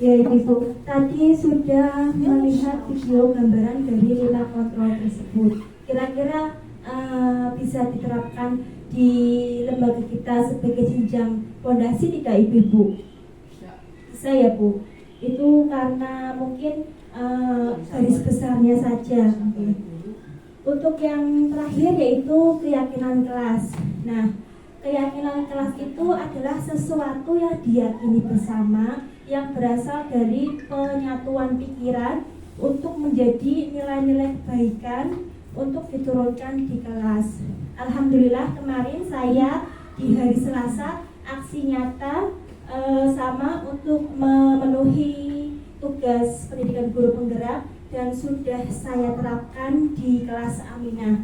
Ya Ibu, tadi sudah melihat video gambaran dari 5 kontrol tersebut. Kira-kira bisa diterapkan di lembaga kita sebagai jenjang fondasi tidak Ibu? Bisa ya Bu. Itu karena mungkin garis besarnya saja. Untuk yang terakhir yaitu keyakinan kelas. Nah, keyakinan kelas itu adalah sesuatu yang diyakini bersama, yang berasal dari penyatuan pikiran untuk menjadi nilai-nilai kebaikan untuk diturunkan di kelas. Alhamdulillah kemarin saya di hari Selasa aksi nyata sama untuk memenuhi tugas pendidikan guru penggerak dan sudah saya terapkan di kelas Aminah.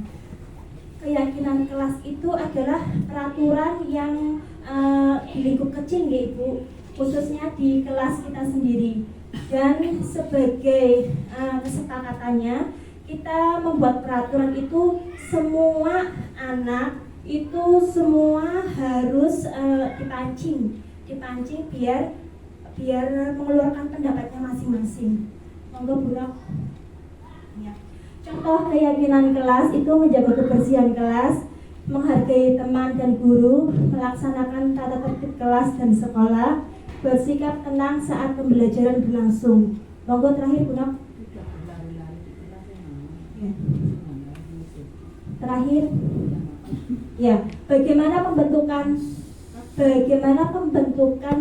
Keyakinan kelas itu adalah peraturan yang di lingkup kecil ya Ibu, khususnya di kelas kita sendiri. Dan sebagai kesepakatannya, kita membuat peraturan itu semua anak itu semua harus dipancing biar mengeluarkan pendapatnya masing-masing. Monggo Burak. Ya. Contoh keyakinan kelas itu menjaga kebersihan kelas, menghargai teman dan guru, melaksanakan tata tertib kelas dan sekolah, bersikap tenang saat pembelajaran berlangsung. Monggo terakhir Burak. Ya. Terakhir, ya, bagaimana pembentukan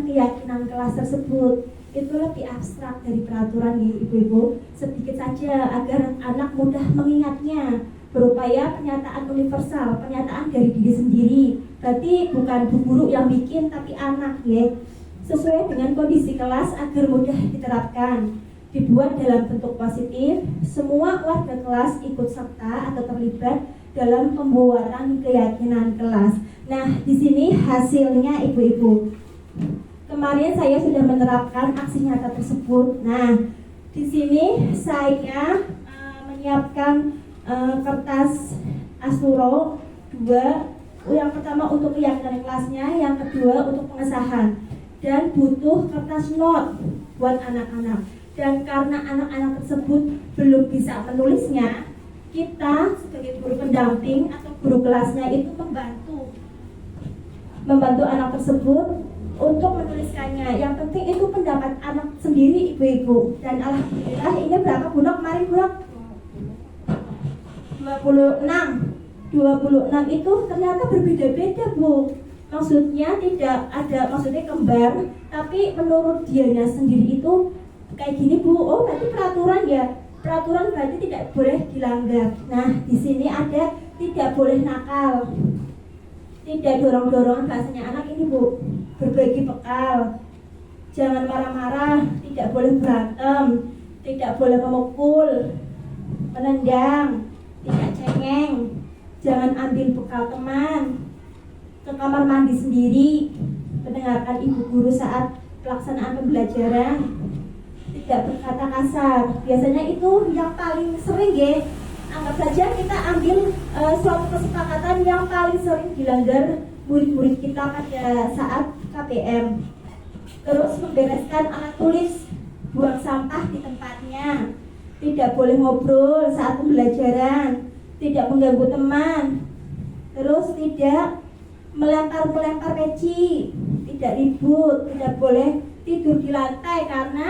keyakinan kelas tersebut? Itu lebih abstrak dari peraturan ya Ibu-ibu. Sedikit saja agar anak mudah mengingatnya. Berupaya penyataan universal, penyataan dari diri sendiri. Berarti bukan bu guru yang bikin, tapi anak ya. Sesuai dengan kondisi kelas agar mudah diterapkan. Dibuat dalam bentuk positif, semua warga kelas ikut serta atau terlibat dalam pembuatan keyakinan kelas. Nah, di sini hasilnya Ibu-ibu. Kemarin saya sudah menerapkan aksi nyata tersebut. Nah, di sini saya menyiapkan kertas Asuro 2. Yang pertama untuk keyakinan kelasnya, yang kedua untuk pengesahan. Dan butuh kertas note buat anak-anak. Dan karena anak-anak tersebut belum bisa menulisnya, kita sebagai guru pendamping atau guru kelasnya itu membantu anak tersebut untuk menuliskannya. Yang penting itu pendapat anak sendiri Ibu-ibu. Dan alhamdulillah ini berapa Bunak kemarin Bunak? 26 itu ternyata berbeda-beda Bu. Maksudnya tidak ada, maksudnya kembar, tapi menurut dianya sendiri itu kayak gini Bu. Oh berarti peraturan ya. Peraturan berarti tidak boleh dilanggar. Nah di sini ada tidak boleh nakal, tidak dorong-dorongan, bahasanya anak ini Bu. Berbagi bekal, jangan marah-marah, tidak boleh berantem, tidak boleh memukul, menendang, tidak cengeng, jangan ambil bekal teman, ke kamar mandi sendiri, mendengarkan ibu guru saat pelaksanaan pembelajaran, tidak berkata kasar. Biasanya itu yang paling sering ya. Anggap saja kita ambil suatu kesepakatan yang paling sering dilanggar murid-murid kita pada saat KPM. Terus membereskan alat tulis, buang sampah di tempatnya, tidak boleh ngobrol saat pembelajaran, tidak mengganggu teman, terus tidak melempar peci, tidak ribut, tidak boleh tidur di lantai karena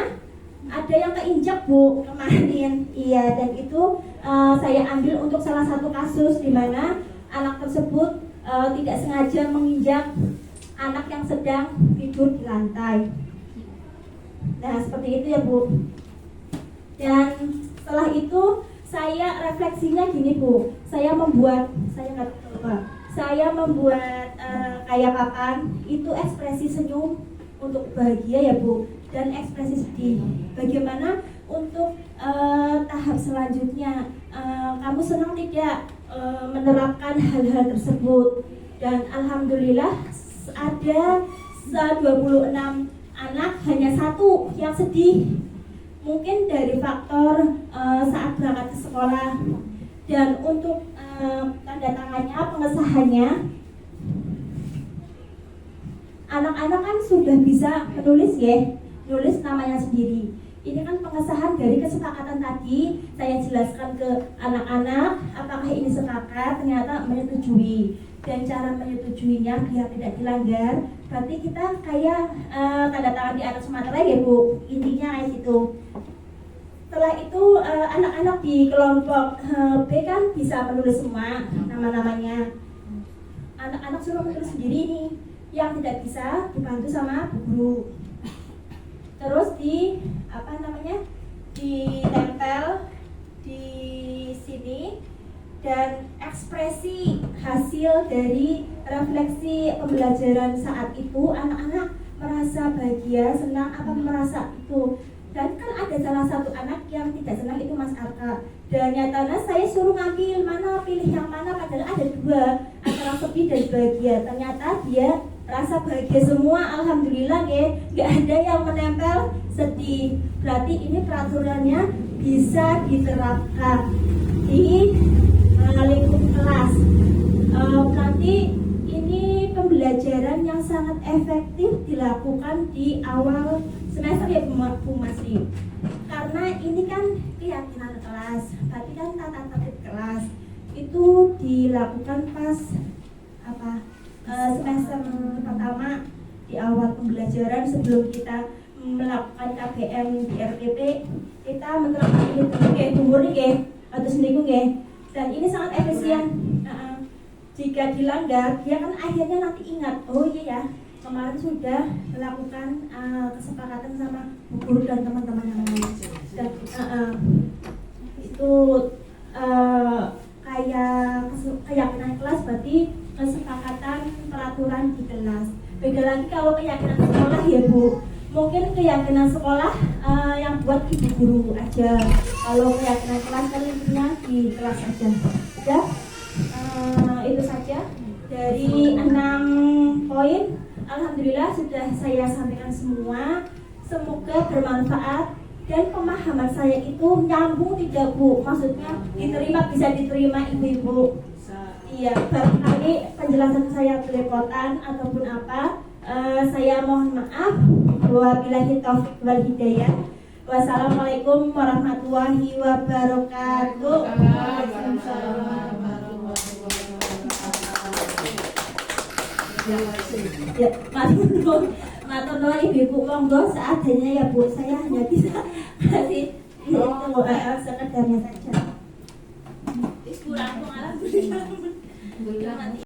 ada yang keinjak Bu kemarin. Iya, dan itu saya ambil untuk salah satu kasus di mana anak tersebut tidak sengaja menginjak anak yang sedang tidur di lantai. Nah seperti itu ya Bu. Dan setelah itu saya refleksinya gini Bu. Saya membuat kayak papan itu ekspresi senyum untuk bahagia ya Bu, dan ekspresi sedih. Bagaimana untuk tahap selanjutnya, kamu senang tidak menerapkan hal-hal tersebut? Dan alhamdulillah ada 26 anak, hanya satu yang sedih, mungkin dari faktor saat berangkat ke sekolah. Dan untuk tanda tangannya, pengesahannya, anak-anak kan sudah bisa menulis ya. nulis namanya sendiri. Ini kan pengesahan dari kesepakatan tadi, saya jelaskan ke anak-anak apakah ini sepakat, ternyata menyetujui. Dan cara menyetujuinya biar tidak dilanggar, berarti kita kayak tanda tangan di atas materai ya Bu, intinya kayak gitu. Setelah itu anak-anak di kelompok B kan bisa menulis semua nama-namanya. Anak-anak suruh menulis sendiri nih, yang tidak bisa dibantu sama bu guru. Terus ditempel di sini, dan ekspresi hasil dari refleksi pembelajaran saat itu, anak-anak merasa bahagia, senang, apa merasa itu. Dan kan ada salah satu anak yang tidak senang, itu Mas Arka. Dan nyatanya saya suruh ngambil mana, pilih yang mana, padahal ada dua, antara sedih dan bahagia. Ternyata dia rasa bahagia semua, alhamdulillah ya, nggak ada yang menempel sedih. Berarti ini peraturannya bisa diterapkan di lingkup kelas. Berarti ini pembelajaran yang sangat efektif dilakukan di awal semester ya Bu Masri. Karena ini kan keyakinan kelas, berarti kan tata tertib kelas itu dilakukan pas semester pertama di awal pembelajaran sebelum kita melakukan KBM di RTP, kita menerapkan ini kayak umur nih atau sendiri dan ini sangat efisien. Jika dilanggar, dia kan akhirnya nanti ingat, oh iya ya, kemarin sudah melakukan kesepakatan sama bu guru dan teman-teman yang lain. Dan itu kayak keyakinan kelas, berarti kesepakatan peraturan di kelas. Beda lagi kalau keyakinan sekolah ya Bu, mungkin keyakinan sekolah yang buat ibu guru aja. Kalau keyakinan kelas kan intinya di kelas aja. Ya, itu saja dari 6 poin. Alhamdulillah sudah saya sampaikan semua. Semoga bermanfaat dan pemahaman saya itu nyambung tidak Bu? Maksudnya diterima, bisa diterima ibu-ibu. Iya, barangkali penjelasan saya belepotan ataupun apa, saya mohon maaf. Wabillahi taufiq wal hidayah. Wassalamualaikum warahmatullahi wabarakatuh. Ya, matur nuwun ibu-ibu, monggo seadanya ya Bu. Saya hanya bisa kasih itu sekedarnya saja. Kurang alhamdulillah.